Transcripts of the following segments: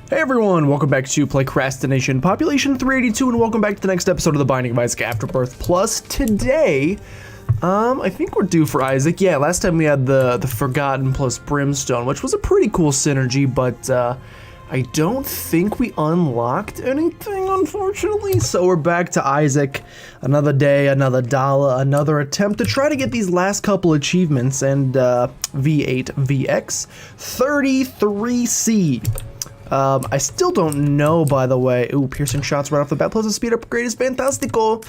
Hey everyone, welcome back to PlaycrastiNation, population 382, and welcome back to the next episode of The Binding of Isaac Afterbirth. Plus, today, I think we're due for Isaac. Yeah, last time we had the Forgotten plus Brimstone, which was a pretty cool synergy, but I don't think we unlocked anything, unfortunately. So we're back to Isaac, another day, another dollar, another attempt to try to get these last couple achievements, and V8, VX, 33C. I still don't know, by the way. Ooh, piercing shots right off the bat, plus a speed upgrade is fantastico.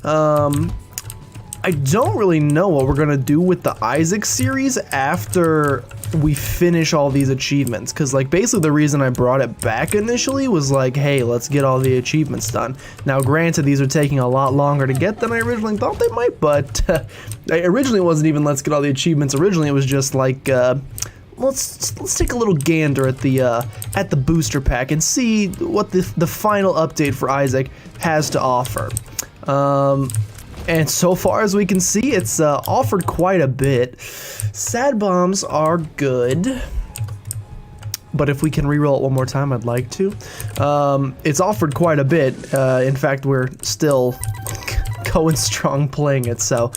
I don't really know what we're gonna do with the Isaac series after we finish all these achievements, because like basically the reason I brought it back initially was like, hey, let's get all the achievements done. Now granted, these are taking a lot longer to get than I originally thought they might, but originally it wasn't even let's get all the achievements. Originally it was just like let's take a little gander at the booster pack and see what the final update for Isaac has to offer. And so far as we can see, it's offered quite a bit. Sad bombs are good, but if we can reroll it one more time, I'd like to. It's offered quite a bit. In fact, we're still going strong playing it, so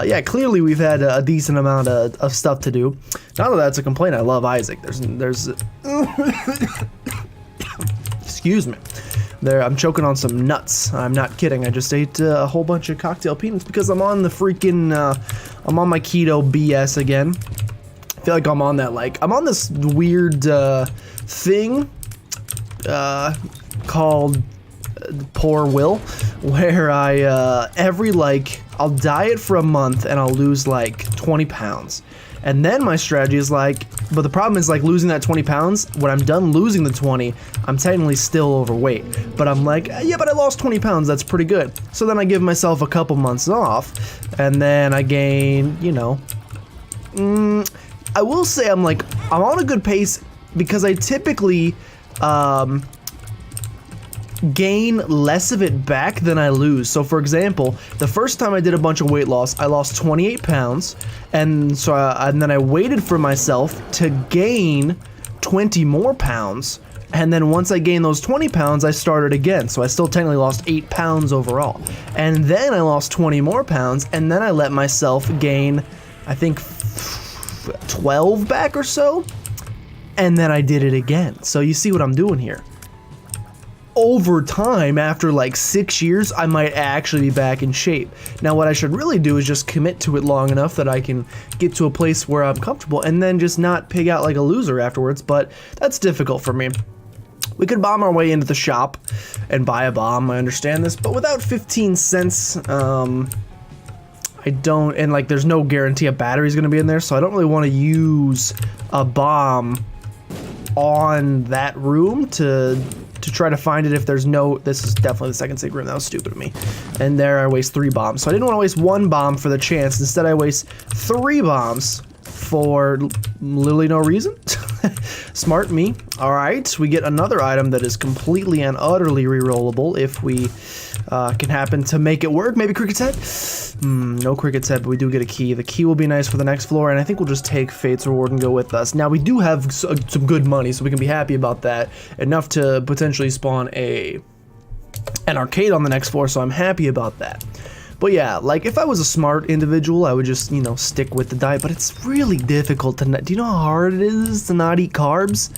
yeah, clearly we've had a decent amount of stuff to do. Not that that's a complaint. I love Isaac. There's excuse me. I'm choking on some nuts. I'm not kidding. I just ate a whole bunch of cocktail peanuts because I'm on the freaking I'm on my keto BS again. I feel like I'm on that, like I'm on this weird thing called Poor Will, where I every I'll diet for a month and I'll lose like 20 pounds. And then my strategy is like, but the problem is like losing that 20 pounds, when I'm done losing the 20, I'm technically still overweight. But I'm like, yeah, but I lost 20 pounds, that's pretty good. So then I give myself a couple months off, and then I gain, you know, I will say I'm on a good pace because I typically, gain less of it back than I lose. So for example, the first time I did a bunch of weight loss, I lost 28 pounds, and so and then I waited for myself to gain 20 more pounds, and then once I gained those 20 pounds, I started again. So I still technically lost 8 pounds overall, and then I lost 20 more pounds, and then I let myself gain, I think 12 back or so, and then I did it again. So you see what I'm doing here. Over time, after like 6 years, I might actually be back in shape. Now what I should really do is just commit to it long enough that I can get to a place where I'm comfortable and then just not pig out like a loser afterwards, but that's difficult for me. We could bomb our way into the shop and buy a bomb, I understand this, but without 15 cents, I don't, and like there's no guarantee a battery's gonna be in there, so I don't really want to use a bomb on that room to try to find it if there's no. This is definitely the second secret room. That was stupid of me. And there I waste 3 bombs. So I didn't want to waste 1 bomb for the chance. Instead I waste 3 bombs for literally no reason. Smart me. Alright, we get another item that is completely and utterly rerollable if we can happen to make it work. Maybe Cricket's Head? No Cricket's Head, but we do get a key. The key will be nice for the next floor, and I think we'll just take Fate's Reward and go with us. Now, we do have some good money, so we can be happy about that. Enough to potentially spawn an arcade on the next floor, so I'm happy about that. But yeah, like if I was a smart individual, I would just, you know, stick with the diet, but it's really difficult to not. Do you know how hard it is to not eat carbs?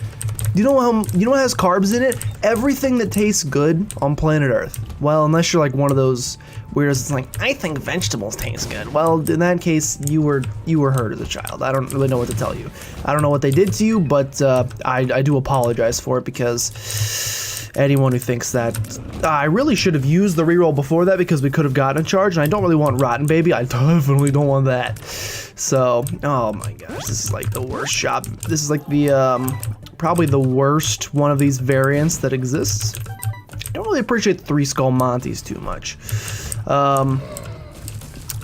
Do you know what has carbs in it? Everything that tastes good on planet Earth. Well, unless you're like one of those weirdos that's like, I think vegetables taste good. Well, in that case, you were hurt as a child. I don't really know what to tell you. I don't know what they did to you, but I do apologize for it, because anyone who thinks that I really should have used the reroll before that, because we could have gotten a charge, and I don't really want Rotten Baby. I definitely don't want that. So, oh my gosh, this is like the worst shop. This is like the probably the worst one of these variants that exists. I don't really appreciate the 3 Skull Monties too much.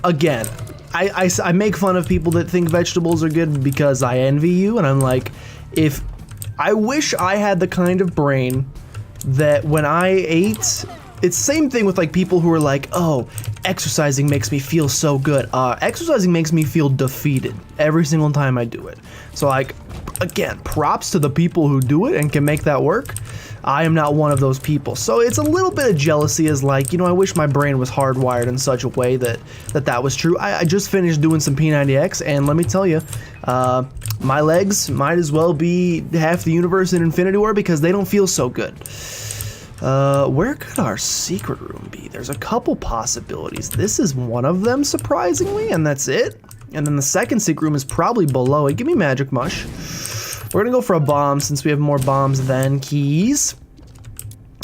Again, I make fun of people that think vegetables are good because I envy you, and I'm like, if I wish I had the kind of brain that when I ate, it's the same thing with like people who are like, oh, exercising makes me feel so good. Exercising makes me feel defeated every single time I do it. So like, again, props to the people who do it and can make that work. I am not one of those people. So it's a little bit of jealousy as like, you know, I wish my brain was hardwired in such a way that was true. I just finished doing some P90X, and let me tell you, my legs might as well be half the universe in Infinity War because they don't feel so good. Where could our secret room be? There's a couple possibilities. This is one of them, surprisingly, and that's it. And then the second secret room is probably below it. Give me magic mush. We're gonna go for a bomb since we have more bombs than keys.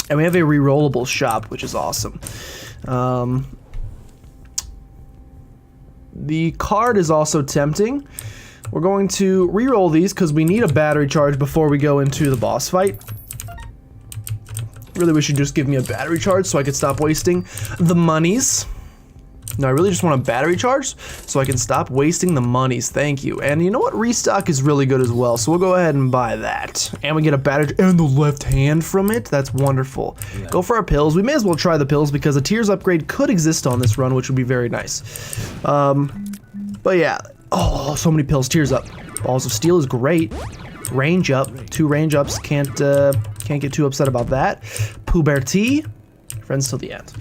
And we have a rerollable shop, which is awesome. The card is also tempting. We're going to re-roll these because we need a battery charge before we go into the boss fight. Really wish you'd just give me a battery charge so I could stop wasting the monies. No, I really just want a battery charge so I can stop wasting the monies. Thank you. And you know what? Restock is really good as well, so we'll go ahead and buy that. And we get a battery and the left hand from it. That's wonderful. Yeah. Go for our pills. We may as well try the pills because a tears upgrade could exist on this run, which would be very nice. But yeah. Oh, so many pills. Tears up. Balls of Steel is great. Range up. 2 range ups. Can't get too upset about that. Puberty. Friends till the end.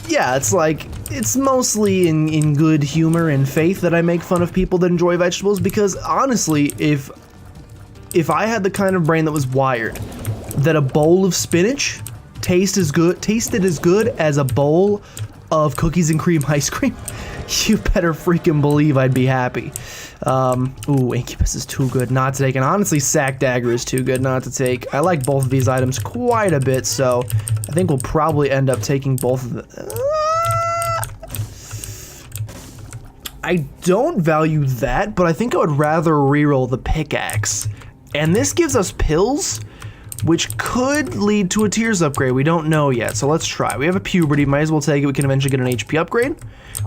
Yeah, it's like, it's mostly in good humor and faith that I make fun of people that enjoy vegetables, because honestly, if I had the kind of brain that was wired that a bowl of spinach tasted as good as a bowl of cookies and cream ice cream, you better freaking believe I'd be happy. Ooh, Incubus is too good not to take, and honestly, Sack Dagger is too good not to take. I like both of these items quite a bit, so I think we'll probably end up taking both of them. I don't value that, but I think I would rather reroll the pickaxe. And this gives us pills, which could lead to a tears upgrade. We don't know yet, so let's try. We have a puberty, might as well take it. We can eventually get an HP upgrade.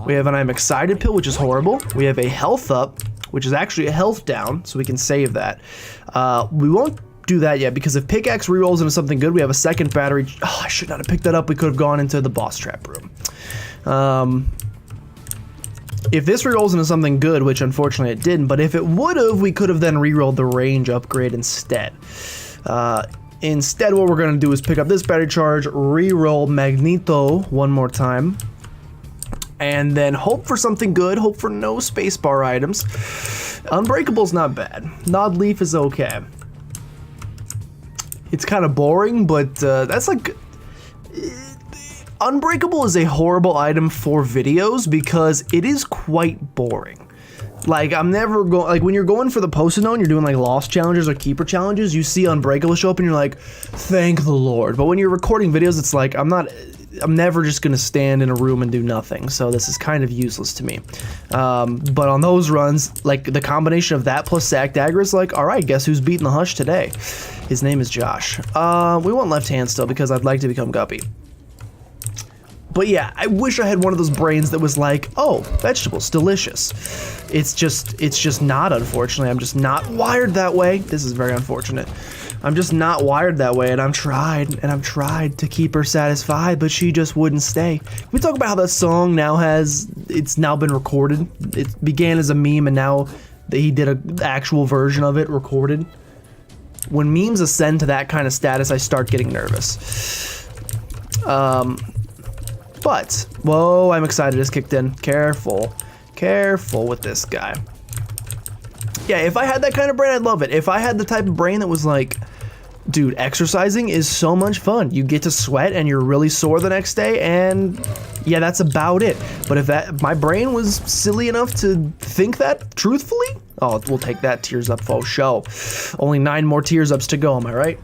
We have an I'm excited pill, which is horrible. We have a health up, which is actually a health down, so we can save that. We won't do that yet, because if pickaxe rerolls into something good, we have a second battery. Oh, I should not have picked that up. We could have gone into the boss trap room. If this rerolls into something good, which unfortunately it didn't, but if it would have, we could have then rerolled the range upgrade instead. Instead, what we're going to do is pick up this battery charge, re-roll Magneto one more time, and then hope for something good, hope for no spacebar items. Unbreakable's not bad. Nod Leaf is okay. It's kind of boring, but that's like... Unbreakable is a horrible item for videos because it is quite boring. Like, I'm never going, like, when you're going for the post-it note and you're doing, like, lost challenges or keeper challenges, you see Unbreakable show up and you're like, thank the Lord. But when you're recording videos, it's like, I'm never just gonna stand in a room and do nothing, so this is kind of useless to me. But on those runs, like, the combination of that plus Sack Dagger is like, alright, guess who's beating the Hush today? His name is Josh. We want left hand still because I'd like to become Guppy. But yeah, I wish I had one of those brains that was like, oh, vegetables, delicious. It's just not, unfortunately. I'm just not wired that way. This is very unfortunate. I'm just not wired that way, and I've tried to keep her satisfied, but she just wouldn't stay. Can we talk about how that song it's now been recorded? It began as a meme, and now he did an actual version of it recorded. When memes ascend to that kind of status, I start getting nervous. But, whoa, I'm excited, it's kicked in. Careful with this guy. Yeah, if I had that kind of brain, I'd love it. If I had the type of brain that was like, dude, exercising is so much fun. You get to sweat and you're really sore the next day, and yeah, that's about it. But if my brain was silly enough to think that truthfully, oh, we'll take that tears up faux show. Only 9 more tears ups to go, am I right?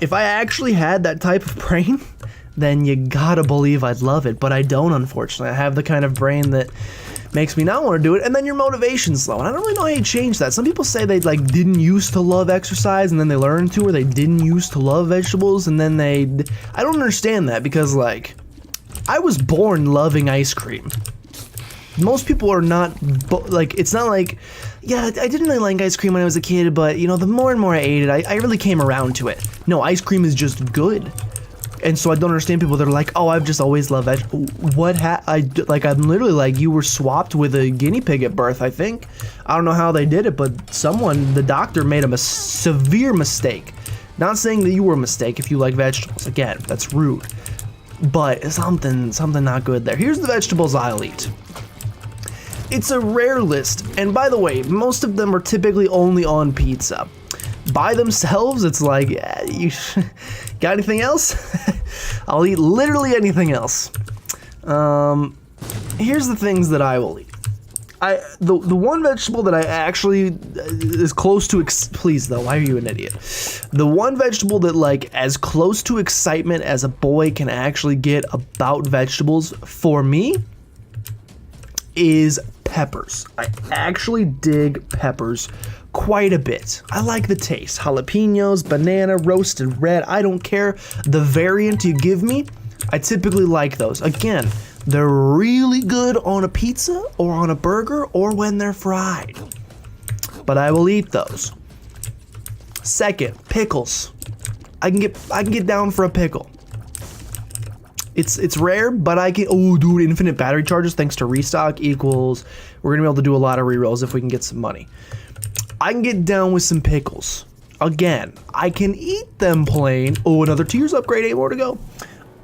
If I actually had that type of brain, then you gotta believe I'd love it, but I don't, unfortunately. I have the kind of brain that makes me not want to do it, and then your motivation's low, and I don't really know how you change that. Some people say they like didn't used to love exercise, and then they learned to, or they didn't used to love vegetables, and then I don't understand that, because like, I was born loving ice cream. Most people are not, like, it's not like, yeah, I didn't really like ice cream when I was a kid, but, you know, the more and more I ate it, I really came around to it. No, ice cream is just good. And so I don't understand people that are like, oh, I've just always loved veg. I'm literally like, you were swapped with a guinea pig at birth, I think. I don't know how they did it, but the doctor made a severe mistake. Not saying that you were a mistake if you like vegetables. Again, that's rude. But something not good there. Here's the vegetables I'll eat. It's a rare list, and by the way, most of them are typically only on pizza. By themselves, it's like, you got anything else? I'll eat literally anything else. Here's the things that I will eat. The one vegetable that I actually is close to please though, why are you an idiot? The one vegetable that like as close to excitement as a boy can actually get about vegetables for me is peppers. I actually dig peppers quite a bit. I like the taste. Jalapenos, banana, roasted red, I don't care. The variant you give me, I typically like those. Again, they're really good on a pizza or on a burger or when they're fried. But I will eat those. Second, pickles. I can get down for a pickle. It's rare, but I can. Oh, dude, infinite battery charges thanks to restock equals. We're gonna be able to do a lot of rerolls if we can get some money. I can get down with some pickles. Again, I can eat them plain. Oh, another tiers upgrade, 8 more to go.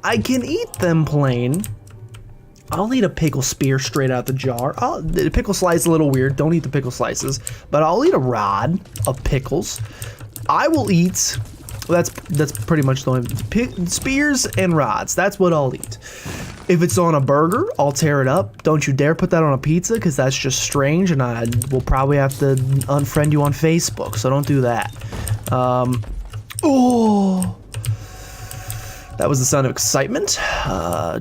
I can eat them plain. I'll eat a pickle spear straight out the jar. The pickle slice is a little weird. Don't eat the pickle slices. But I'll eat a rod of pickles. I will eat. That's pretty much the only spears and rods. That's what I'll eat. If it's on a burger, I'll tear it up. Don't you dare put that on a pizza because that's just strange, and I will probably have to unfriend you on Facebook. So don't do that. Oh. That was the sound of excitement.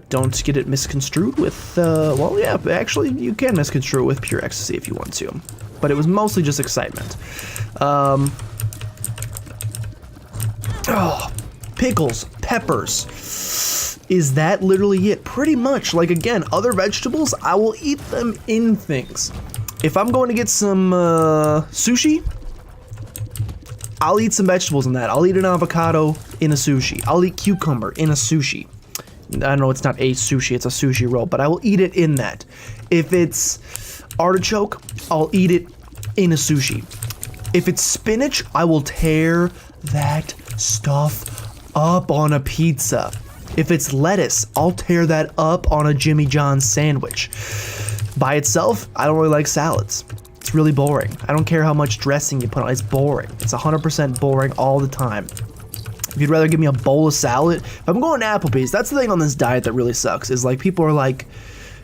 Don't get it misconstrued with, well, yeah, actually, you can misconstrue it with pure ecstasy if you want to. But it was mostly just excitement. Pickles, peppers. Is that literally it? Pretty much. Like, again, other vegetables, I will eat them in things. If I'm going to get some sushi, I'll eat some vegetables in that. I'll eat an avocado in a sushi. I'll eat cucumber in a sushi. I know it's not a sushi, it's a sushi roll, but I will eat it in that. If it's artichoke, I'll eat it in a sushi. If it's spinach, I will tear that stuff up on a pizza. If it's lettuce, I'll tear that up on a Jimmy John's sandwich. By itself, I don't really like salads. It's really boring. I don't care how much dressing you put on. It's boring. It's 100% boring all the time. If you'd rather give me a bowl of salad, if I'm going to Applebee's, that's the thing on this diet that really sucks, is like people are like,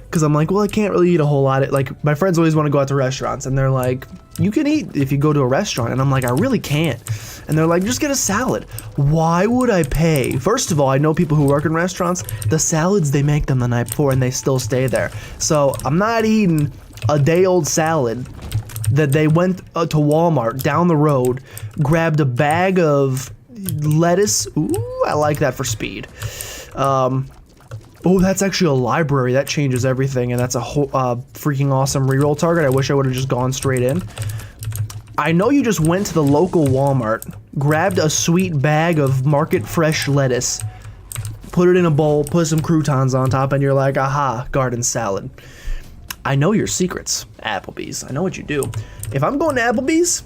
because I'm like, well, I can't really eat a whole lot. Like my friends always want to go out to restaurants and they're like, you can eat if you go to a restaurant. And I'm like, I really can't. And they're like, just get a salad. Why would I pay? First of all, I know people who work in restaurants, the salads, they make them the night before and they still stay there. So I'm not eating a day-old salad that they went to Walmart down the road, grabbed a bag of lettuce. Ooh, I like that for speed. Oh, that's actually a library. That changes everything, and that's a whole freaking awesome reroll target. I wish I would have just gone straight in. I know you just went to the local Walmart, grabbed a sweet bag of market fresh lettuce, put it in a bowl, put some croutons on top, and you're like, aha, garden salad. I know your secrets, Applebee's. I know what you do. If I'm going to Applebee's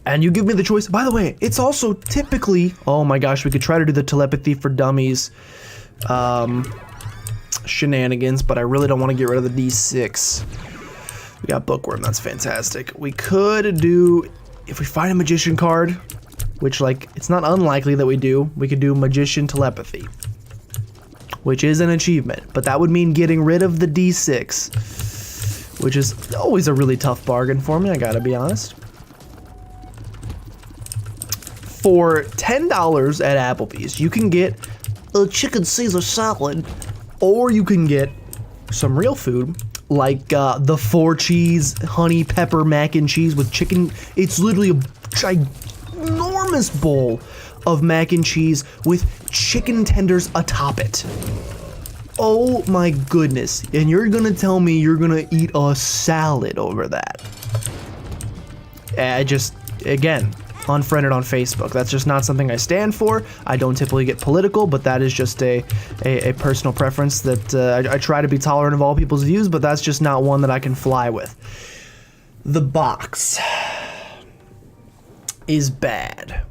and you give me the choice, by the way, it's also typically, oh my gosh, we could try to do the telepathy for dummies shenanigans, but I really don't want to get rid of the D6. We got Bookworm, that's fantastic. We could do, if we find a magician card, which like, it's not unlikely that we do, we could do magician telepathy, which is an achievement, but that would mean getting rid of the D6, which is always a really tough bargain for me, I gotta be honest. For $10 at Applebee's, you can get a chicken Caesar salad, or you can get some real food, like the 4-cheese honey pepper mac and cheese with chicken. It's literally a ginormous bowl of mac and cheese with chicken tenders atop it. Oh my goodness. And you're gonna tell me you're gonna eat a salad over that. Again, unfriended on Facebook. That's just not something I stand for. I don't typically get political, but that is just a personal preference that I try to be tolerant of all people's views, but that's just not one that I can fly with. The box is bad.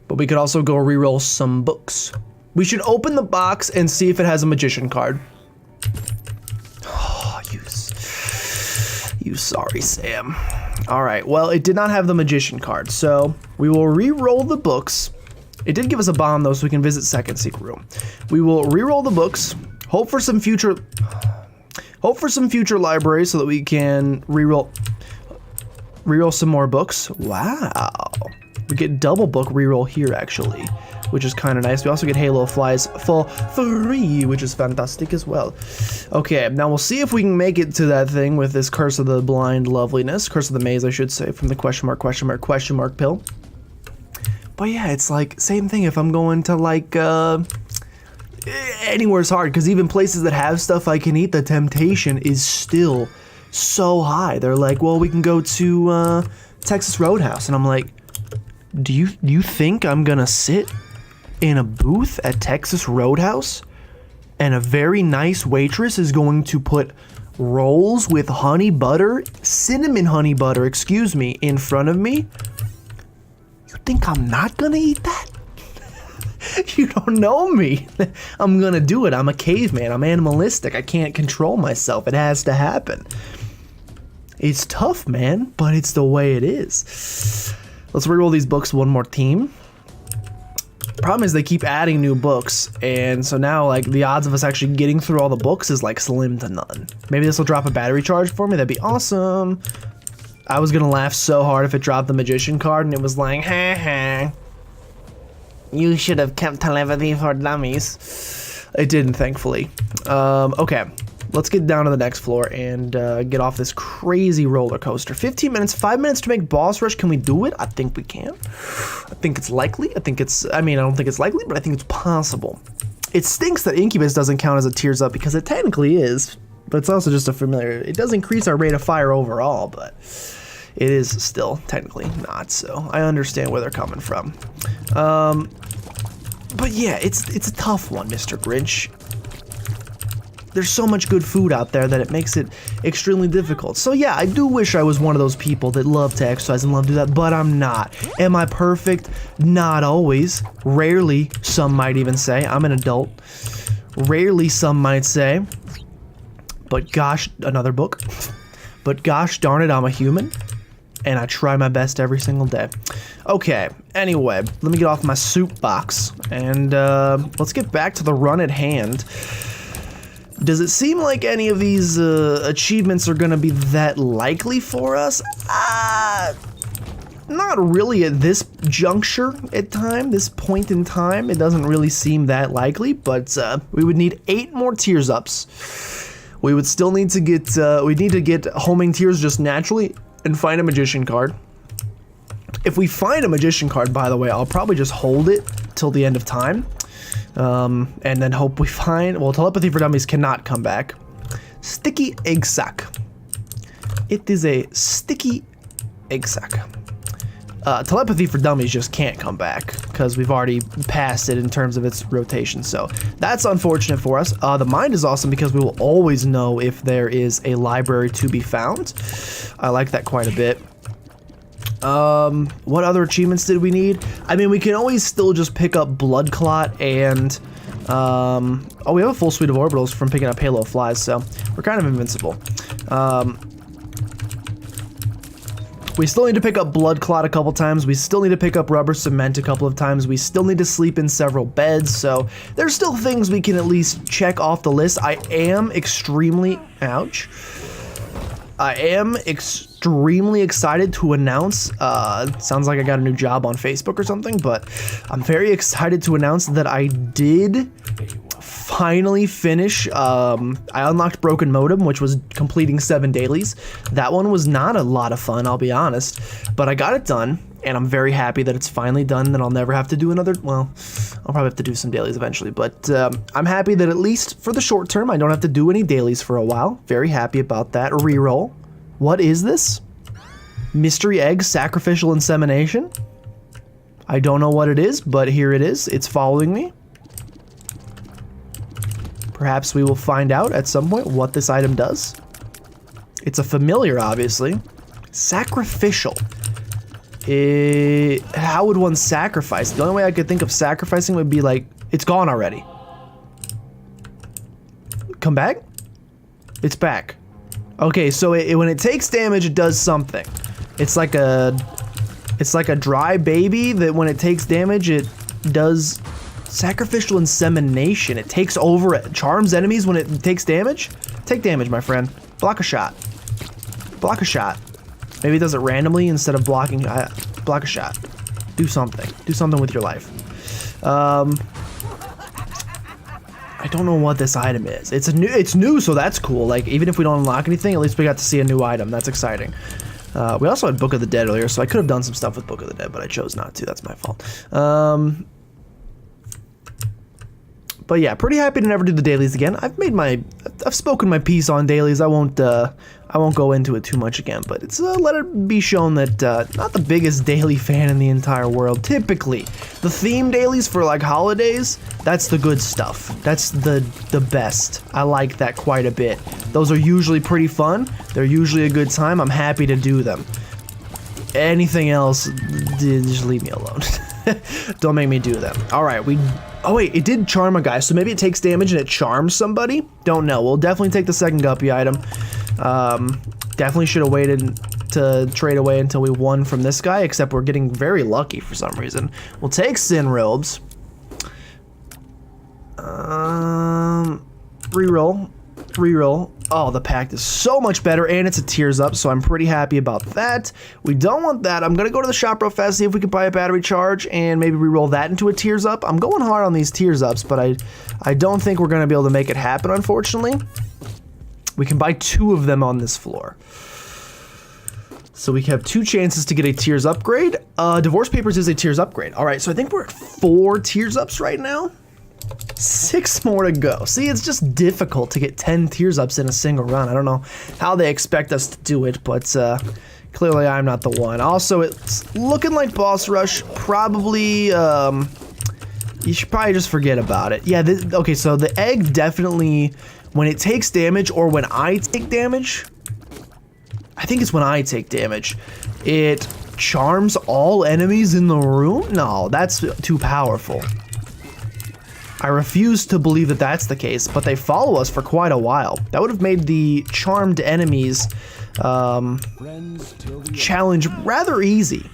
But we could also go reroll some books. We should open the box and see if it has a magician card. Oh, you sorry Sam. All right, well, it did not have the magician card, so we will re-roll the books. It did give us a bomb, though, so we can visit second secret room. We will re-roll the books, hope for some future libraries so that we can re-roll some more books. Wow. We get double book re-roll here, actually, which is kind of nice. We also get Halo Flies for free, which is fantastic as well. Okay, now we'll see if we can make it to that thing with this Curse of the Blind Loveliness. Curse of the Maze, I should say, from the question mark pill. But yeah, it's like, same thing if I'm going to, like, anywhere's hard, because even places that have stuff I can eat, the temptation is still so high. They're like, well, we can go to Texas Roadhouse, and I'm like, do you think I'm gonna sit in a booth at Texas Roadhouse and a very nice waitress is going to put rolls with cinnamon honey butter, excuse me, in front of me? You think I'm not gonna eat that? You don't know me. I'm gonna do it. I'm a caveman. I'm animalistic. I can't control myself. It has to happen. It's tough, man, but it's the way it is. Let's reroll these books one more team. Problem is they keep adding new books, and so now like the odds of us actually getting through all the books is like slim to none. Maybe this will drop a battery charge for me. That'd be awesome. I was gonna laugh so hard if it dropped the magician card and it was like, ha ha. You should have kept telepathy for dummies. It didn't, thankfully. Okay. Let's get down to the next floor and get off this crazy roller coaster. 15 minutes, 5 minutes to make boss rush. Can we do it? I think we can. I think it's likely. I don't think it's likely, but I think it's possible. It stinks that Incubus doesn't count as a tears up because it technically is, but it's also just a familiar. It does increase our rate of fire overall, but it is still technically not, so I understand where they're coming from. But yeah, it's a tough one, Mr. Grinch. There's so much good food out there that it makes it extremely difficult. So yeah, I do wish I was one of those people that love to exercise and love to do that, but I'm not. Am I perfect? Not always. Rarely, some might even say. I'm an adult. Rarely, some might say. But gosh, another book. But gosh darn it, I'm a human. And I try my best every single day. Okay, anyway, let me get off my soup box. And let's get back to the run at hand. Does it seem like any of these achievements are going to be that likely for us? Not really at this juncture this point in time. It doesn't really seem that likely, but we would need 8 more tears ups. We would still need to get, we'd need to get homing tears just naturally and find a magician card. If we find a magician card, by the way, I'll probably just hold it till the end of time. And then hope we find, well, telepathy for dummies cannot come back. Sticky egg sack. It is a sticky egg sack. Telepathy for dummies just can't come back because we've already passed it in terms of its rotation. So that's unfortunate for us. The mind is awesome because we will always know if there is a library to be found. I like that quite a bit. What other achievements did we need? I mean, we can always still just pick up Blood Clot and, oh, we have a full suite of orbitals from picking up Halo Flies, so we're kind of invincible. We still need to pick up Blood Clot a couple times. We still need to pick up Rubber Cement a couple of times. We still need to sleep in several beds, so there's still things we can at least check off the list. I am extremely, ouch. I am extremely excited to announce, sounds like I got a new job on Facebook or something, but I'm very excited to announce that I did finally finish, I unlocked Broken Modem, which was completing 7 dailies. That one was not a lot of fun, I'll be honest, but I got it done, and I'm very happy that it's finally done, that I'll never have to do another, well, I'll probably have to do some dailies eventually, but I'm happy that at least for the short term, I don't have to do any dailies for a while. Very happy about that. Reroll. What is this? Mystery egg sacrificial insemination. I don't know what it is, but here it is. It's following me. Perhaps we will find out at some point what this item does. It's a familiar, obviously. Sacrificial. How would one sacrifice? The only way I could think of sacrificing would be like, it's gone already. Come back? It's back. Okay, so when it takes damage, it does something. It's like a dry baby that when it takes damage, it does sacrificial insemination. It takes over, it charms enemies when it takes damage. Take damage, my friend. Block a shot. Block a shot. Maybe it does it randomly instead of blocking. Block a shot. Do something. Do something with your life. I don't know what this item is. It's new, so that's cool. Like, even if we don't unlock anything, at least we got to see a new item. That's exciting. We also had Book of the Dead earlier, so I could have done some stuff with Book of the Dead, but I chose not to. That's my fault. But yeah, pretty happy to never do the dailies again. I've spoken my piece on dailies. I won't go into it too much again, but it's let it be shown that not the biggest daily fan in the entire world. Typically, the theme dailies for like holidays, that's the good stuff. That's the best. I like that quite a bit. Those are usually pretty fun. They're usually a good time. I'm happy to do them. Anything else, just leave me alone. Don't make me do them. All right, oh wait, it did charm a guy, so maybe it takes damage and it charms somebody? Don't know. We'll definitely take the second guppy item. Definitely should have waited to trade away until we won from this guy, except we're getting very lucky for some reason. We'll take Sin Robes. Reroll. Reroll. Oh, the pact is so much better, and it's a tears up, so I'm pretty happy about that. We don't want that. I'm gonna go to the shop real fast, see if we can buy a battery charge, and maybe reroll that into a tears up. I'm going hard on these tears ups, but I don't think we're gonna be able to make it happen, unfortunately. We can buy 2 of them on this floor. So we have 2 chances to get a tears upgrade. Divorce Papers is a tears upgrade. All right, so I think we're at 4 tears ups right now. 6 more to go. See, it's just difficult to get 10 tears ups in a single run. I don't know how they expect us to do it, but clearly I'm not the one. Also, it's looking like boss rush. Probably, you should probably just forget about it. Yeah, okay, so the egg definitely, when it takes damage or when I take damage, I think it's when I take damage, it charms all enemies in the room? No, that's too powerful. I refuse to believe that that's the case, but they follow us for quite a while. That would have made the charmed enemies challenge rather easy.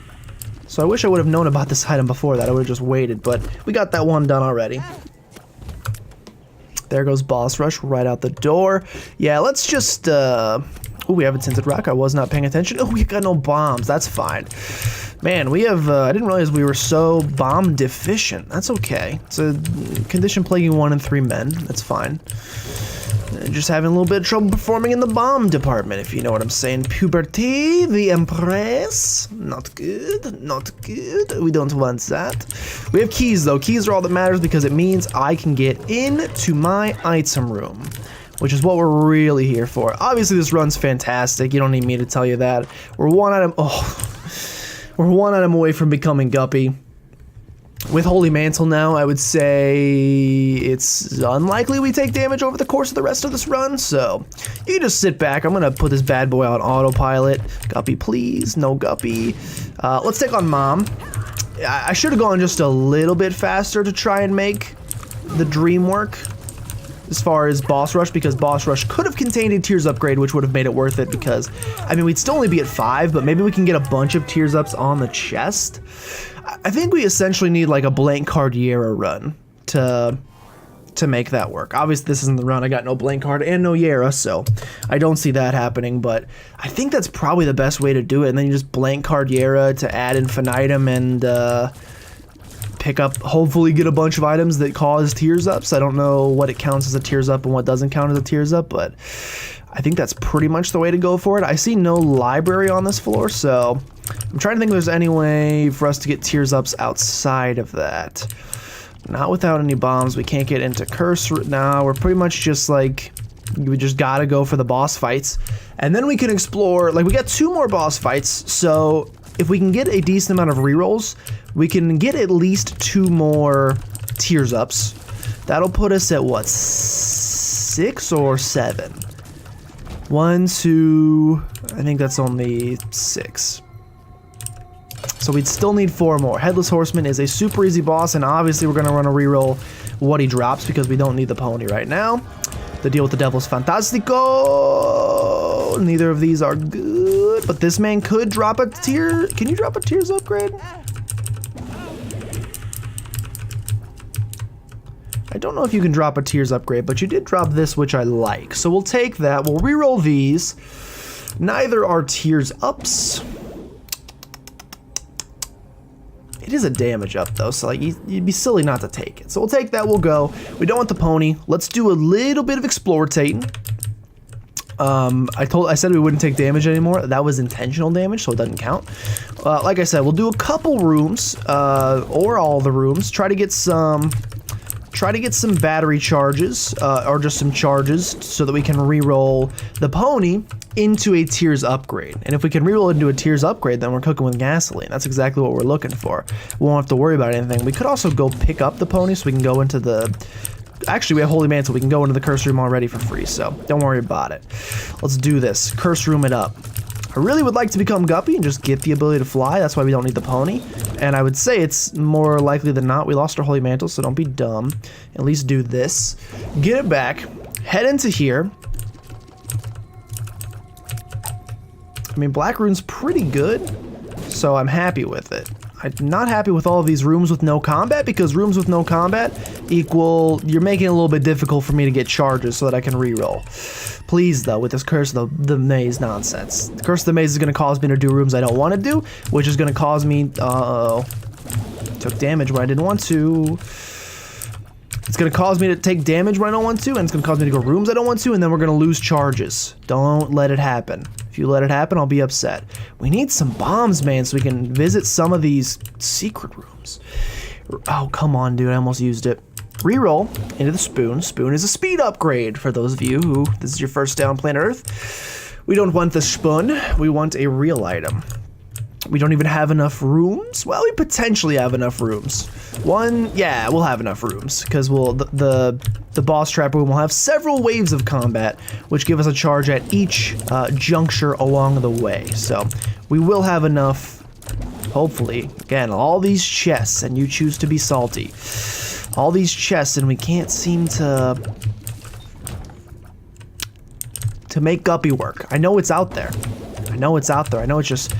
So I wish I would have known about this item before that. I would have just waited, but we got that one done already. There goes boss rush right out the door. Yeah, let's just, oh, we have a tinted rock. I was not paying attention. Oh, we got no bombs. That's fine. Man, we have, I didn't realize we were so bomb deficient. That's okay. It's a condition plaguing 1 in 3 men. That's fine. Just having a little bit of trouble performing in the bomb department, if you know what I'm saying. Puberty, the Empress. Not good, not good. We don't want that. We have keys, though. Keys are all that matters because it means I can get into my item room, which is what we're really here for. Obviously, this run's fantastic. You don't need me to tell you that. We're 1 item. Oh. We're 1 item away from becoming Guppy. With Holy Mantle now, I would say it's unlikely we take damage over the course of the rest of this run, so you can just sit back. I'm going to put this bad boy on autopilot. Guppy, please. No Guppy. Let's take on Mom. I should have gone just a little bit faster to try and make the dream work as far as boss rush, because boss rush could have contained a tears upgrade, which would have made it worth it, because I mean, we'd still only be at 5, but maybe we can get a bunch of tears ups on the chest. I think we essentially need like a blank card Yera run to make that work. Obviously this isn't the run. I got no blank card and no Yera, so I don't see that happening, but I think that's probably the best way to do it. And then you just blank card Yera to add infinitum and pick up, hopefully get a bunch of items that cause tears ups. I don't know what it counts as a tears up and what doesn't count as a tears up, but I think that's pretty much the way to go for it. I see no library on this floor, so I'm trying to think if there's any way for us to get tears ups outside of that. Not without any bombs. We can't get into curse. Now we're pretty much just like We just gotta go for the boss fights. And then we can explore, like we got 2 more boss fights, so if we can get a decent amount of rerolls, we can get at least 2 more tears ups. That'll put us at what, 6 or 7? 1, 2, I think that's only 6. So we'd still need 4 more. Headless Horseman is a super easy boss, and obviously we're gonna run a reroll what he drops because we don't need the pony right now. The deal with the Devil's Fantastico. Neither of these are good, but this man could drop a tier. Can you drop a tears upgrade? I don't know if you can drop a tears upgrade, but you did drop this, which I like. So we'll take that. We'll reroll these. Neither are tears ups. It is a damage up though, so like you'd be silly not to take it. So we'll take that, we'll go. We don't want the pony. Let's do a little bit of explorating. I said we wouldn't take damage anymore. That was intentional damage, so it doesn't count. Like I said, we'll do a couple rooms, or all the rooms. Try to get some battery charges, or just some charges, so that we can re-roll the pony into a tears upgrade. And if we can re-roll into a tears upgrade, then we're cooking with gasoline. That's exactly what we're looking for. We won't have to worry about anything. We could also go pick up the pony so we can go into the... Actually, we have Holy Mantle. We can go into the curse room already for free, so don't worry about it. Let's do this. Curse room it up. I really would like to become Guppy and just get the ability to fly. That's why we don't need the pony. And I would say it's more likely than not we lost our Holy Mantle, so don't be dumb. At least do this. Get it back. Head into here. I mean, Black Rune's pretty good, so I'm happy with it. I'm not happy with all of these rooms with no combat, because rooms with no combat equal, you're making it a little bit difficult for me to get charges so that I can reroll. Please, though, with this Curse of the Maze nonsense. The Curse of the Maze is going to cause me to do rooms I don't want to do, which is going to cause me, took damage when I didn't want to. It's going to cause me to take damage when I don't want to, and it's going to cause me to go rooms I don't want to, and then we're going to lose charges. Don't let it happen. If you let it happen, I'll be upset. We need some bombs, man, so we can visit some of these secret rooms. Oh, come on, dude. I almost used it. Reroll into the Spoon. Spoon is a speed upgrade for those of you who this is your first day on planet Earth. We don't want the Spoon. We want a real item. We don't even have enough rooms. Well, we potentially have enough rooms. Yeah, we'll have enough rooms because the boss trap room will have several waves of combat, which give us a charge at each juncture along the way. So we will have enough, hopefully. Again, all these chests, and you choose to be salty. All these chests, and we can't seem to make Guppy work. I know it's out there. I know it's out there. I know it's just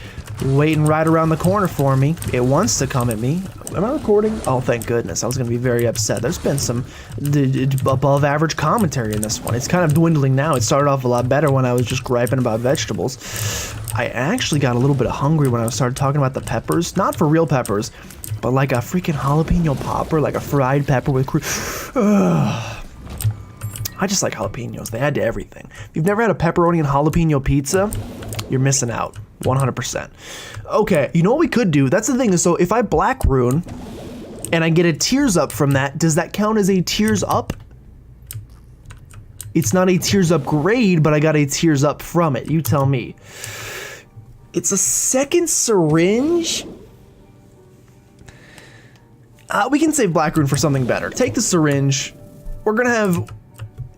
waiting right around the corner for me. It wants to come at me. Am I recording? Oh, thank goodness. I was going to be very upset. There's been some above average commentary in this one. It's kind of dwindling now. It started off a lot better when I was just griping about vegetables. I actually got a little bit hungry when I started talking about the peppers. Not for real peppers, but like a freaking jalapeno popper, like a fried pepper with I just like jalapenos. They add to everything. If you've never had a pepperoni and jalapeno pizza, you're missing out. 100%. Okay, you know what we could do? That's the thing. So if I Black Rune and I get a Tears Up from that, does that count as a Tears Up? It's not a Tears Upgrade, but I got a Tears Up from it. You tell me. It's a second syringe? We can save Black Rune for something better. Take the syringe. We're gonna have...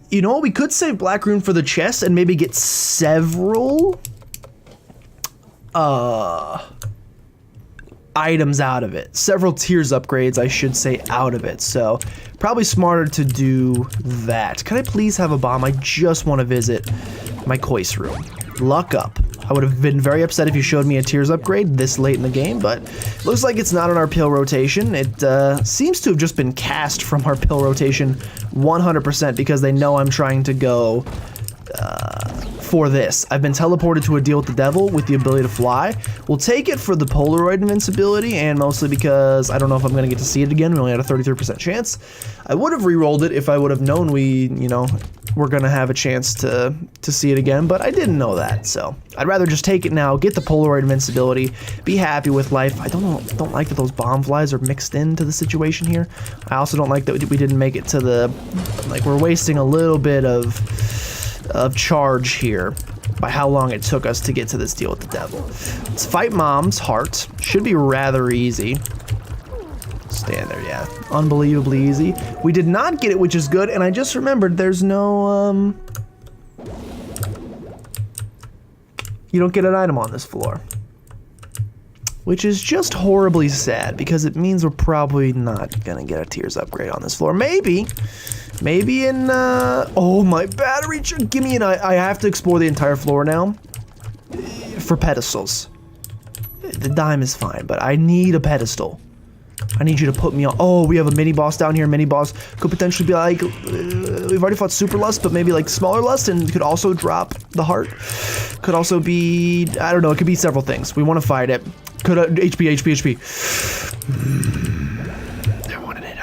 You know what? We could save Black Rune for the chest and maybe get several... items out of it. Several Tears upgrades, I should say, out of it. So probably smarter to do that. Can I please have a bomb? I just want to visit my Kois room. Luck up. I would have been very upset if you showed me a Tears upgrade this late in the game, but looks like it's not on our pill rotation. It seems to have just been cast from our pill rotation 100% because they know I'm trying to go for this. I've been teleported to a deal with the devil with the ability to fly. We'll take it for the Polaroid invincibility, and mostly because I don't know if I'm going to get to see it again. We only had a 33% chance. I would have re-rolled it if I would have known we, you know, we're going to have a chance to see it again, but I didn't know that, so I'd rather just take it now, get the Polaroid invincibility, be happy with life. I don't like that those bomb flies are mixed into the situation here. I also don't like that we didn't make it to the, like, we're wasting a little bit of of charge here by how long it took us to get to this deal with the devil. Let's fight Mom's heart. Should be rather easy. Stand there, yeah. Unbelievably easy. We did not get it, which is good, and I just remembered there's no, you don't get an item on this floor. Which is just horribly sad, because it means we're probably not gonna get a Tears upgrade on this floor. Maybe in, oh, my battery, give me I have to explore the entire floor now for pedestals. The dime is fine, but I need a pedestal. I need you to put me on. Oh, we have a mini boss down here. Mini boss could potentially be like, we've already fought Super Lust, but maybe like Smaller Lust, and could also drop the heart. Could also be, I don't know, it could be several things. We want to fight it. Could, HP. I wanted it.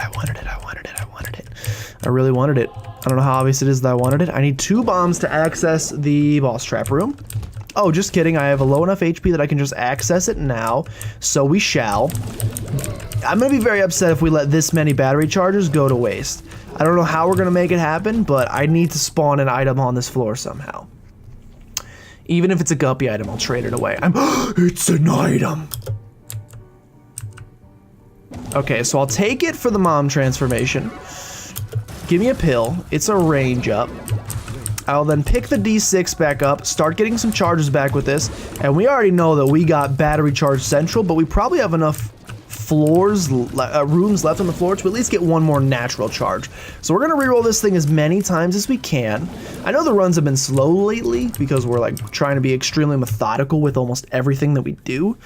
I really wanted it. I don't know how obvious it is that I wanted it. I need 2 bombs to access the boss trap room. Oh, just kidding. I have a low enough HP that I can just access it now. So we shall. I'm going to be very upset if we let this many battery charges go to waste. I don't know how we're going to make it happen, but I need to spawn an item on this floor somehow. Even if it's a guppy item, I'll trade it away. It's an item. Okay, so I'll take it for the mom transformation. Give me a pill. It's a range up. I'll then pick the D6 back up, start getting some charges back with this, and we already know that we got battery charge central, but we probably have enough rooms left on the floor to at least get one more natural charge. So we're gonna reroll this thing as many times as we can. I know the runs have been slow lately because we're like trying to be extremely methodical with almost everything that we do.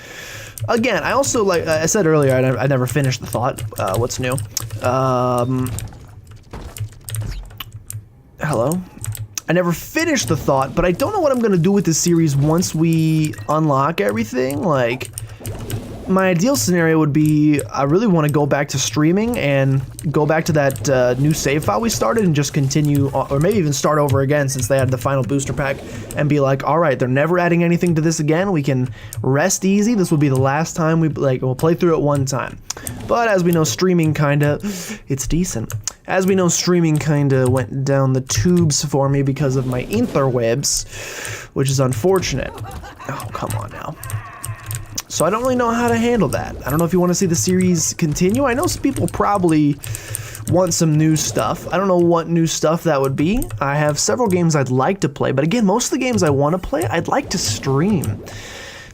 Again, I also, like I said earlier, I never finished the thought. What's new? Hello? I never finished the thought, but I don't know what I'm gonna do with this series once we unlock everything. Like, my ideal scenario would be, I really want to go back to streaming and go back to that new save file we started and just continue, or maybe even start over again since they had the final booster pack, and be like, all right, they're never adding anything to this again. We can rest easy. This will be the last time we'll play through it one time. But as we know, streaming kinda, it's decent. As we know, streaming kinda went down the tubes for me because of my interwebs, which is unfortunate. Oh, come on now. So I don't really know how to handle that. I don't know if you want to see the series continue. I know some people probably want some new stuff. I don't know what new stuff that would be. I have several games I'd like to play, but again, most of the games I want to play, I'd like to stream.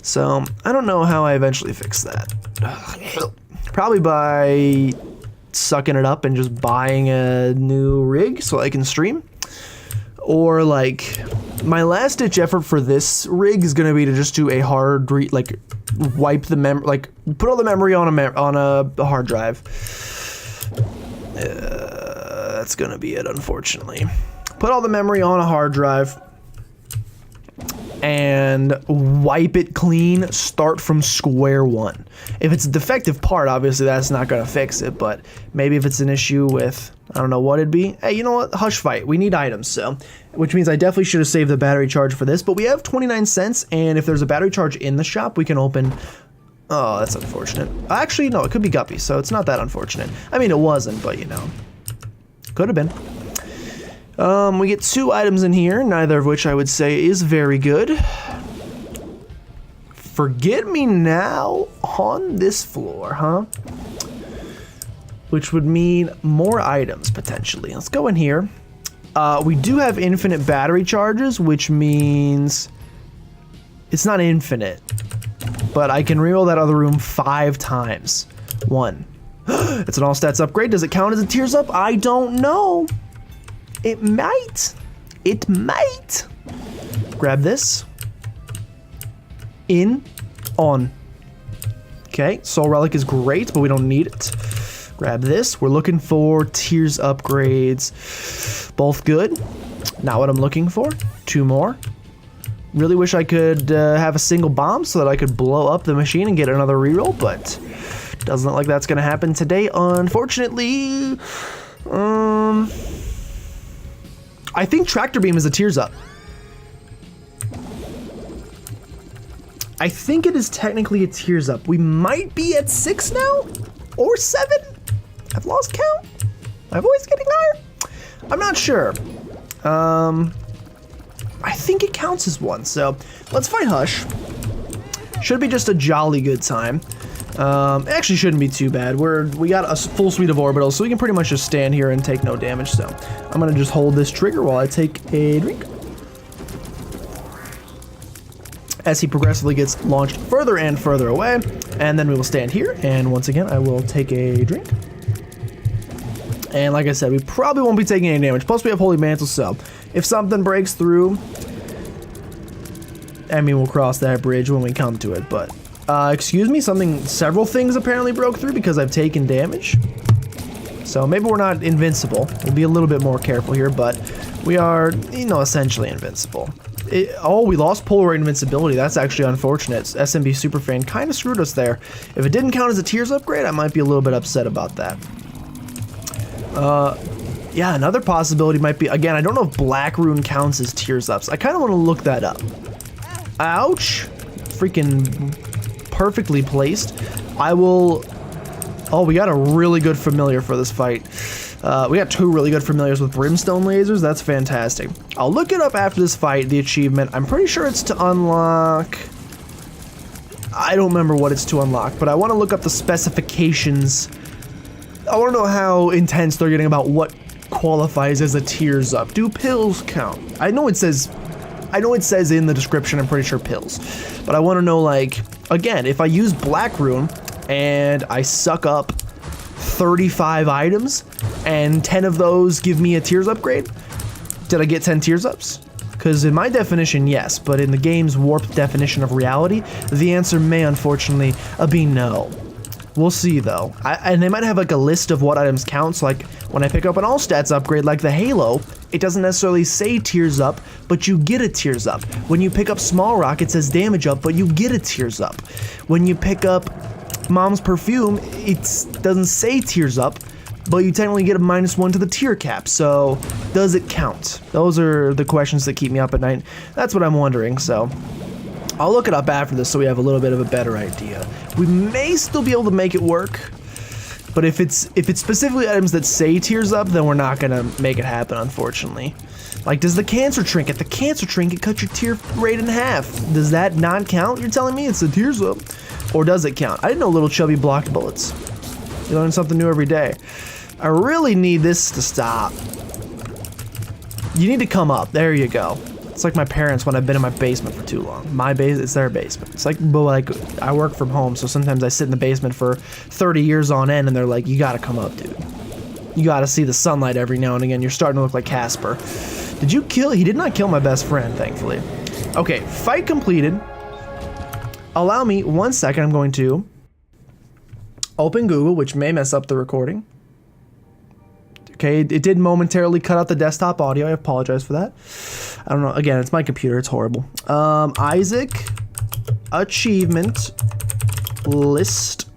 So I don't know how I eventually fix that. Probably by sucking it up and just buying a new rig so I can stream. Or like, my last ditch effort for this rig is gonna be to just do a hard wipe the put all the memory on a hard drive. That's gonna be it, unfortunately. Put all the memory on a hard drive and wipe it clean, start from square one. If it's a defective part, obviously that's not gonna fix it, but maybe if it's an issue with, I don't know what it'd be. Hey, you know what? Hush fight. We need items, so. Which means I definitely should have saved the battery charge for this, but we have 29 cents, and if there's a battery charge in the shop, we can open. Oh, that's unfortunate. Actually, no, it could be Guppy, so it's not that unfortunate. I mean, it wasn't, but you know. Could have been. We get 2 items in here, neither of which I would say is very good. Forget Me Now on this floor, huh? Which would mean more items, potentially. Let's go in here. We do have infinite battery charges, which means it's not infinite, but I can reroll that other room 5 times. 1. It's an all stats upgrade. Does it count as a tears up? I don't know. It might. It might. Grab this. In. On. Okay, Soul Relic is great, but we don't need it. Grab this. We're looking for tears upgrades. Both good. Not what I'm looking for. 2 more. Really wish I could have a single bomb so that I could blow up the machine and get another reroll, but doesn't look like that's going to happen today, unfortunately. I think Tractor Beam is a tears up. I think it is technically a tears up. We might be at 6 now? Or 7? I've lost count. My voice getting higher? I'm not sure. I think it counts as one. So let's fight Hush. Should be just a jolly good time. It actually shouldn't be too bad. We got a full suite of orbitals, so we can pretty much just stand here and take no damage. So I'm gonna just hold this trigger while I take a drink. As he progressively gets launched further and further away, and then we will stand here, and once again, I will take a drink. And like I said, we probably won't be taking any damage. Plus, we have Holy Mantle, so if something breaks through, I mean, we'll cross that bridge when we come to it, but... excuse me, several things apparently broke through because I've taken damage. So maybe we're not invincible. We'll be a little bit more careful here, but we are, you know, essentially invincible. Oh, we lost Polaroid invincibility. That's actually unfortunate. SMB Superfan kind of screwed us there. If it didn't count as a Tears upgrade, I might be a little bit upset about that. Yeah, another possibility might be, again, I don't know if Black Rune counts as Tears ups. I kind of want to look that up. Ouch. Freaking perfectly placed. I will... Oh, we got a really good familiar for this fight. We got two really good familiars with brimstone lasers. That's fantastic. I'll look it up after this fight, the achievement. I'm pretty sure it's to unlock... I don't remember what it's to unlock, but I want to look up the specifications. I want to know how intense they're getting about what qualifies as a Tears up. Do pills count? I know it says in the description, I'm pretty sure pills. But I want to know, like, again, if I use Black Rune and I suck up 35 items and 10 of those give me a Tears upgrade, did I get 10 Tears ups? Because in my definition, yes, but in the game's warped definition of reality, the answer may unfortunately be no. We'll see though. And they might have like a list of what items counts, like when I pick up an all stats upgrade like the Halo, it doesn't necessarily say Tears up, but you get a Tears up. When you pick up Small Rock, it says damage up, but you get a Tears up. When you pick up Mom's Perfume, it doesn't say Tears up, but you technically get a -1 to the tier cap, so does it count? Those are the questions that keep me up at night. That's what I'm wondering, so I'll look it up after this so we have a little bit of a better idea. We may still be able to make it work, but if it's specifically items that say Tears up, then we're not gonna make it happen, unfortunately. Like, does the Cancer Trinket cut your tier rate in half? Does that not count? You're telling me it's a Tears up? Or does it count? I didn't know Little Chubby blocked bullets. You learn something new every day. I really need this to stop. You need to come up. There you go. It's like my parents when I've been in my basement for too long. My base, it's their basement. It's like, but like, I work from home, so sometimes I sit in the basement for 30 years on end, and they're like, you gotta come up, dude. You gotta see the sunlight every now and again. You're starting to look like Casper. Did you kill? He did not kill my best friend, thankfully. Okay, fight completed. Allow me 1 second. I'm going to open Google, which may mess up the recording. Okay, it did momentarily cut out the desktop audio. I apologize for that. I don't know. Again, it's my computer. It's horrible. Isaac achievement list.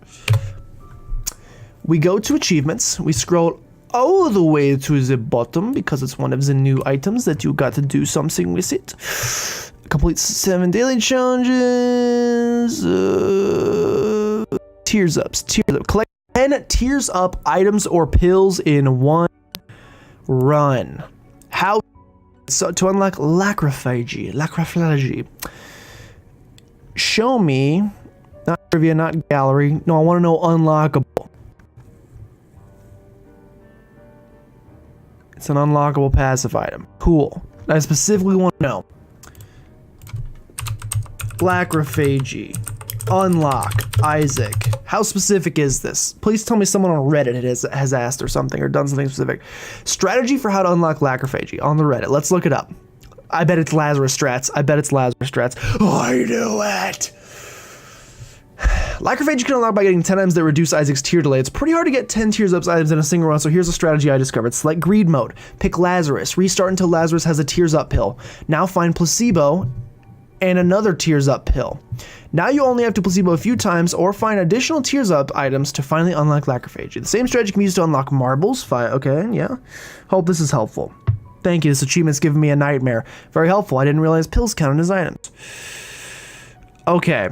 We go to achievements. We scroll all the way to the bottom because it's one of the new items that you got to do something with it. Complete 7 daily challenges. Tears ups. Tears up. Collect 10 Tears up items or pills in one run. How? So to unlock lacrophagy. Show me. Not trivia, not gallery. No, I want to know unlockable. It's an unlockable passive item. Cool. I specifically want to know. Lacrophagy. Unlock. Isaac. How specific is this? Please tell me someone on Reddit has asked or something or done something specific. Strategy for how to unlock lacrophagy on the Reddit. Let's look it up. I bet it's Lazarus strats. I knew it. Lacrophagy can unlock by getting 10 items that reduce Isaac's tier delay. It's pretty hard to get 10 Tears ups items in a single run, so here's a strategy I discovered. Select greed mode. Pick Lazarus. Restart until Lazarus has a Tears up pill. Now find placebo and another Tears up pill. Now you only have to placebo a few times or find additional Tears up items to finally unlock lacrophagy. The same strategy can be used to unlock marbles. Okay, yeah. Hope this is helpful. Thank you, this achievement's giving me a nightmare. Very helpful, I didn't realize pills counted as items. Okay.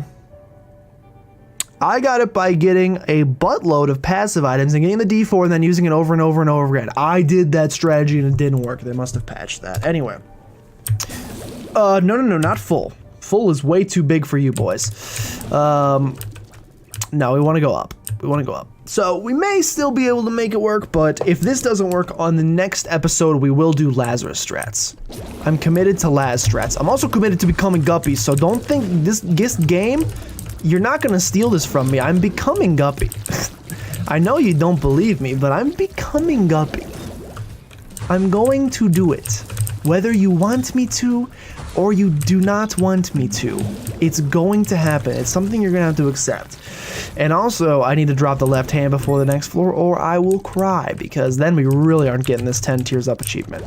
I got it by getting a buttload of passive items and getting the D4 and then using it over and over and over again. I did that strategy and it didn't work. They must have patched that. Anyway. No, not full. Full is way too big for you boys. No, we want to go up. So we may still be able to make it work, but if this doesn't work on the next episode, we will do Lazarus strats. I'm committed to Laz strats. I'm also committed to becoming Guppy, so don't think this game, you're not gonna steal this from me. I'm becoming Guppy. I know you don't believe me, but I'm becoming Guppy. I'm going to do it. Whether you want me to or you do not want me to, it's going to happen. It's something you're gonna have to accept. And also, I need to drop the left hand before the next floor or I will cry, because then we really aren't getting this 10 tiers up achievement.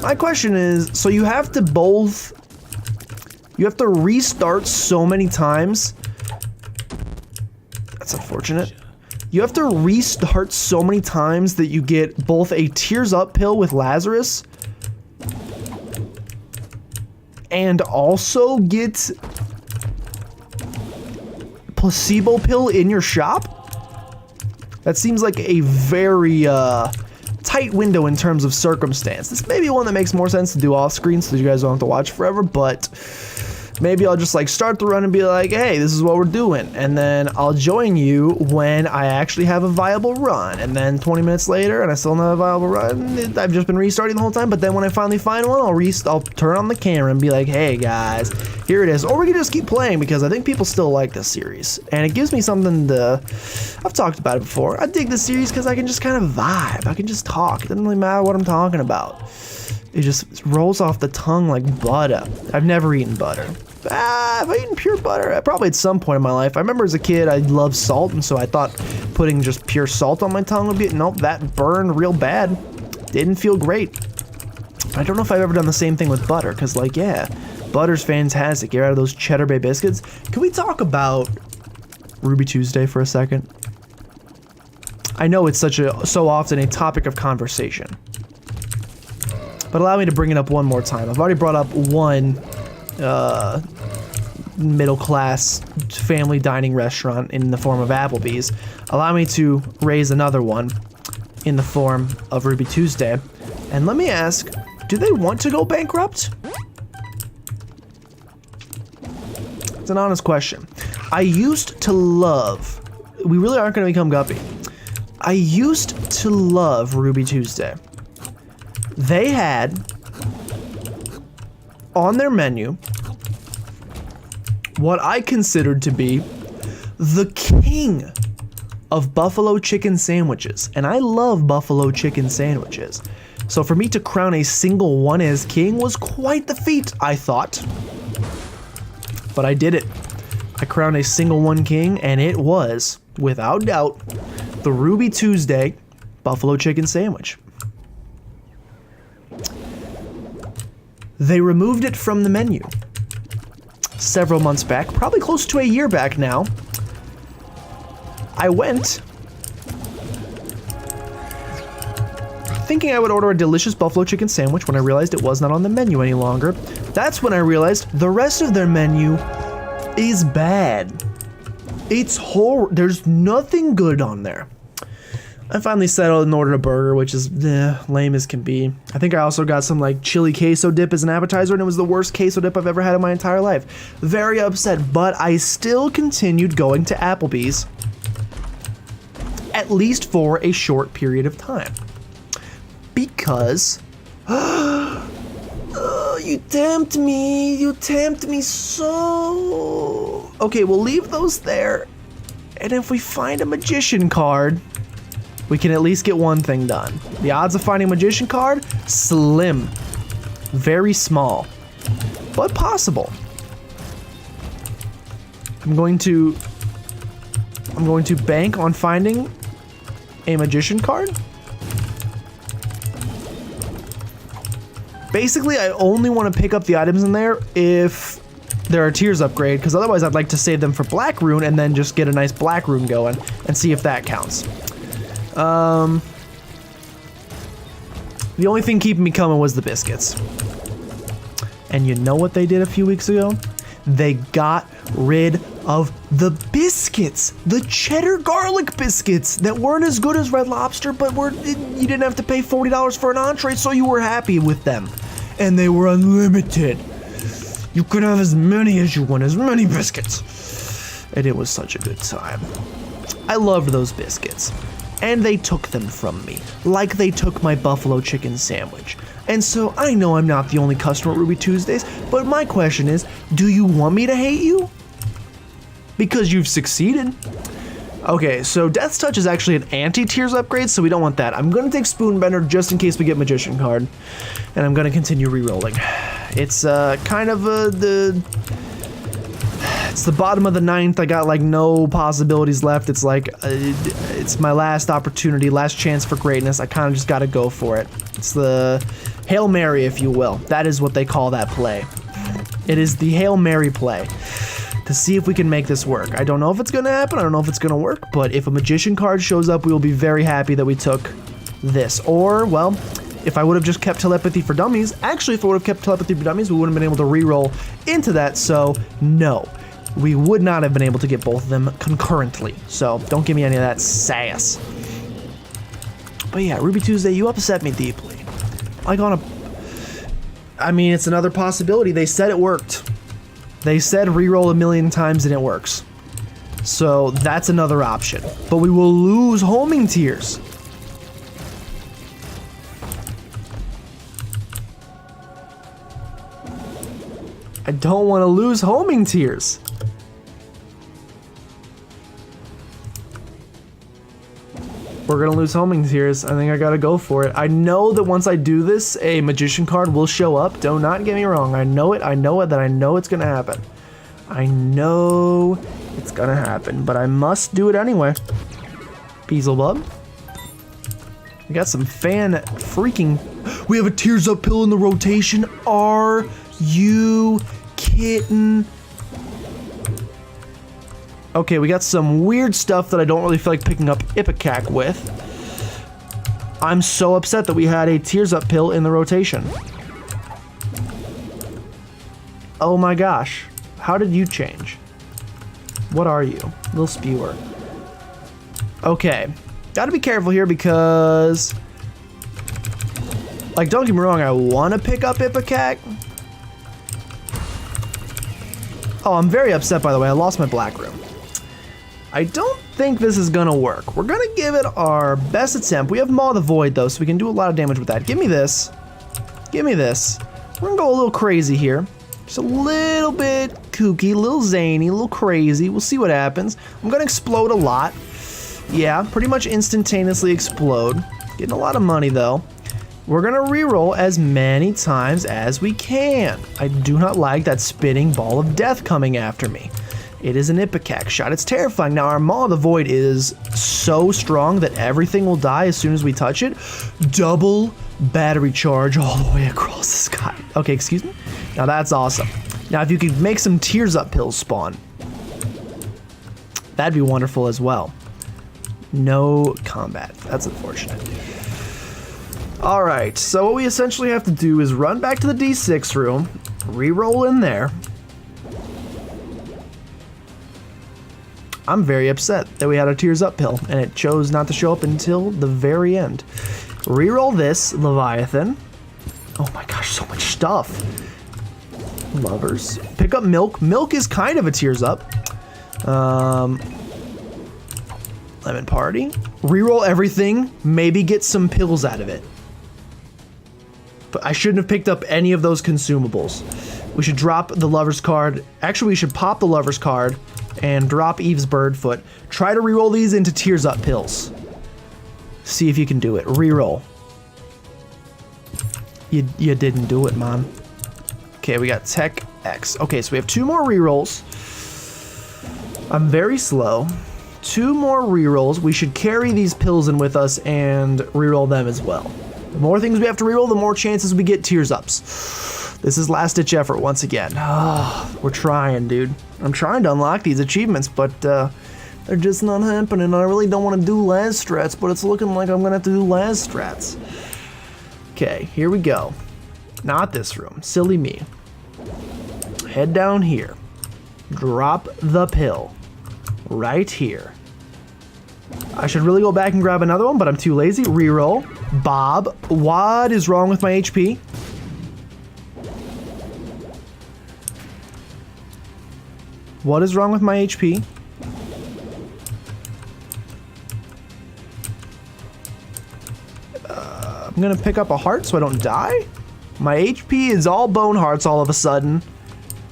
My question is, so you have to restart so many times. That's unfortunate. You have to restart so many times that you get both a tears up pill with Lazarus and also get placebo pill in your shop? That seems like a very tight window in terms of circumstance. This may be one that makes more sense to do off screen so you guys don't have to watch forever, but maybe I'll just like start the run and be like, hey, this is what we're doing. And then I'll join you when I actually have a viable run. And then 20 minutes later and I still don't have a viable run, I've just been restarting the whole time. But then when I finally find one, I'll turn on the camera and be like, hey guys, here it is. Or we can just keep playing because I think people still like this series. And it gives me something to, I've talked about it before. I dig this series because I can just kind of vibe. I can just talk. It doesn't really matter what I'm talking about. It just rolls off the tongue like butter. I've never eaten butter. Have I eaten pure butter? Probably at some point in my life. I remember as a kid I loved salt, and so I thought putting just pure salt on my tongue would be, nope, that burned real bad. Didn't feel great. I don't know if I've ever done the same thing with butter, because like, yeah, butter's fantastic. Get out of those Cheddar Bay biscuits. Can we talk about Ruby Tuesday for a second? I know it's so often a topic of conversation, but allow me to bring it up one more time. I've already brought up one middle class family dining restaurant in the form of Applebee's. Allow me to raise another one in the form of Ruby Tuesday. And let me ask, do they want to go bankrupt? It's an honest question. I used to love, we really aren't going to become Guppy. I used to love Ruby Tuesday. They had on their menu what I considered to be the king of buffalo chicken sandwiches. And I love buffalo chicken sandwiches. So for me to crown a single one as king was quite the feat, I thought. But I did it. I crowned a single one king, and it was, without doubt, the Ruby Tuesday buffalo chicken sandwich. They removed it from the menu several months back, probably close to a year back now. I went thinking I would order a delicious buffalo chicken sandwich when I realized it was not on the menu any longer. That's when I realized the rest of their menu is bad. It's horrible. There's nothing good on there. I finally settled and ordered a burger, which is lame as can be. I think I also got some like chili queso dip as an appetizer, and it was the worst queso dip I've ever had in my entire life. Very upset, but I still continued going to Applebee's, at least for a short period of time. Because, you tempt me so. Okay, we'll leave those there, and if we find a magician card, we can at least get one thing done. The odds of finding a magician card, slim. Very small, but possible. I'm going to bank on finding a magician card. Basically, I only want to pick up the items in there if there are tiers upgrade, because otherwise I'd like to save them for Black Rune and then just get a nice Black Rune going and see if that counts. The only thing keeping me coming was the biscuits. And you know what they did a few weeks ago? They got rid of the biscuits, the cheddar garlic biscuits that weren't as good as Red Lobster, but you didn't have to pay $40 for an entree, so you were happy with them. And they were unlimited. You can have as many as you want, as many biscuits. And it was such a good time. I loved those biscuits. And they took them from me, like they took my buffalo chicken sandwich. And so I know I'm not the only customer at Ruby Tuesdays, but my question is, do you want me to hate you? Because you've succeeded. Okay, so Death's Touch is actually an anti-Tears upgrade, so we don't want that. I'm gonna take Spoonbender just in case we get Magician card. And I'm gonna continue re-rolling. It's kind of it's the bottom of the ninth. I got like no possibilities left. It's like, it's my last opportunity, last chance for greatness. I kind of just gotta go for it. It's the Hail Mary, if you will. That is what they call that play. It is the Hail Mary play. To see if we can make this work. I don't know if it's gonna happen, I don't know if it's gonna work, but if a Magician card shows up, we will be very happy that we took this. Or, well, if I would have just kept Telepathy for Dummies, actually if I would have kept Telepathy for Dummies, we wouldn't have been able to re-roll into that, so no. We would not have been able to get both of them concurrently, so don't give me any of that sass. But yeah, Ruby Tuesday, you upset me deeply. Like on a... I mean, it's another possibility. They said it worked. They said re-roll a million times and it works. So that's another option. But we will lose homing tiers. I don't want to lose homing tiers. We're gonna lose homing tiers. I think I gotta go for it. I know that once I do this, a Magician card will show up. Do not get me wrong. I know it, that I know it's gonna happen. I know it's gonna happen, but I must do it anyway. Beelzebub. We got some fan freaking... We have a Tears Up pill in the rotation. Are you kidding? Okay, we got some weird stuff that I don't really feel like picking up Ipecac with. I'm so upset that we had a Tears Up pill in the rotation. Oh my gosh. How did you change? What are you? Little spewer. Okay. Gotta be careful here because... Like, don't get me wrong, I want to pick up Ipecac. Oh, I'm very upset, by the way. I lost my Black Room. I don't think this is gonna work. We're gonna give it our best attempt. We have Maw the Void, though, so we can do a lot of damage with that. Give me this. Give me this. We're gonna go a little crazy here. Just a little bit kooky, a little zany, a little crazy. We'll see what happens. I'm gonna explode a lot. Yeah, pretty much instantaneously explode. Getting a lot of money, though. We're gonna reroll as many times as we can. I do not like that spinning ball of death coming after me. It is an Ipecac shot. It's terrifying. Now, our Maw of the Void is so strong that everything will die as soon as we touch it. Double battery charge all the way across the sky. Okay, excuse me? Now, that's awesome. Now, if you could make some Tears Up pills spawn, that'd be wonderful as well. No combat. That's unfortunate. All right, so what we essentially have to do is run back to the D6 room, re-roll in there. I'm very upset that we had a Tears Up pill, and it chose not to show up until the very end. Reroll this, Leviathan. Oh my gosh, so much stuff. Lovers. Pick up Milk. Milk is kind of a Tears Up. Lemon Party. Reroll everything, maybe get some pills out of it. But I shouldn't have picked up any of those consumables. We should drop the Lover's card. Actually, we should pop the Lover's card and drop Eve's Birdfoot. Try to reroll these into Tears Up pills. See if you can do it. Reroll. You didn't do it, man. Okay, we got Tech X. Okay, so we have 2 more rerolls. I'm very slow. 2 more rerolls. We should carry these pills in with us and reroll them as well. The more things we have to reroll, the more chances we get Tears Ups. This is last-ditch effort once again. Oh, we're trying, dude. I'm trying to unlock these achievements, but they're just not happening. I really don't want to do Laz strats, but it's looking like I'm going to have to do Laz strats. Okay, here we go. Not this room. Silly me. Head down here. Drop the pill. Right here. I should really go back and grab another one, but I'm too lazy. Reroll. Bob, what is wrong with my HP? What is wrong with my HP? I'm gonna pick up a heart so I don't die. My HP is all bone hearts all of a sudden.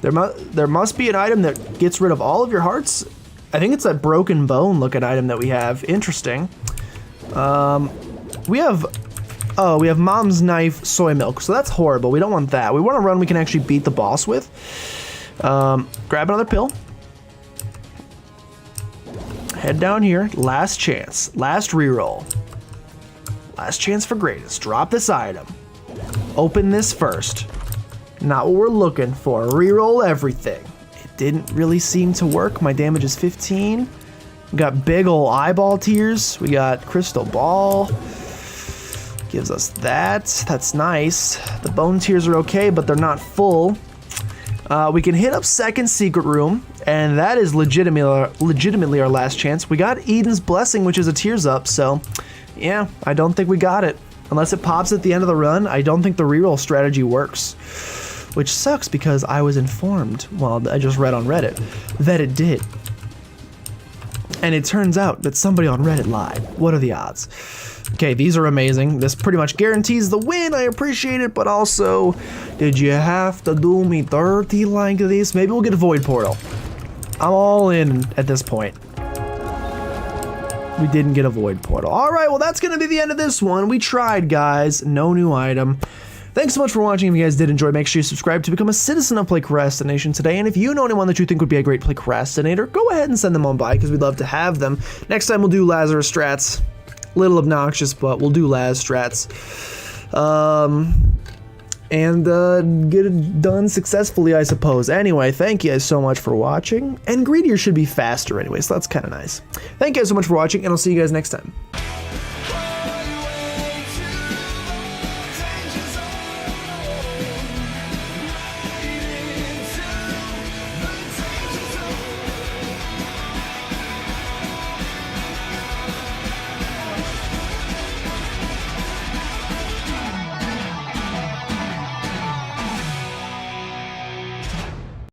There must be an item that gets rid of all of your hearts. I think it's that broken bone looking item that we have. Interesting. We have mom's knife soy milk, so that's horrible. We don't want that. We want a run we can actually beat the boss with. Grab another pill. Head down here. Last chance. Last reroll. Last chance for greatness. Drop this item. Open this first. Not what we're looking for. Reroll everything. It didn't really seem to work. My damage is 15. We got big ol' eyeball tears. We got crystal ball. Gives us that. That's nice. The bone tears are okay, but they're not full. We can hit up second secret room, and that is legitimately our last chance. We got Eden's Blessing, which is a tears up, so yeah, I don't think we got it. Unless it pops at the end of the run, I don't think the reroll strategy works. Which sucks because I was informed, well, I just read on Reddit, that it did. And it turns out that somebody on Reddit lied. What are the odds? Okay, these are amazing. This pretty much guarantees the win. I appreciate it, but also, did you have to do me dirty like this? Maybe we'll get a Void Portal. I'm all in at this point. We didn't get a Void Portal. All right, well, that's going to be the end of this one. We tried, guys. No new item. Thanks so much for watching. If you guys did enjoy, make sure you subscribe to become a citizen of PlaycrastiNation today. And if you know anyone that you think would be a great Playcrastinator, go ahead and send them on by because we'd love to have them. Next time we'll do Lazarus strats. Little obnoxious, but we'll do Laz strats. And get it done successfully, I suppose. Anyway, thank you guys so much for watching. And Greedier should be faster anyway, so that's kind of nice. Thank you guys so much for watching, and I'll see you guys next time.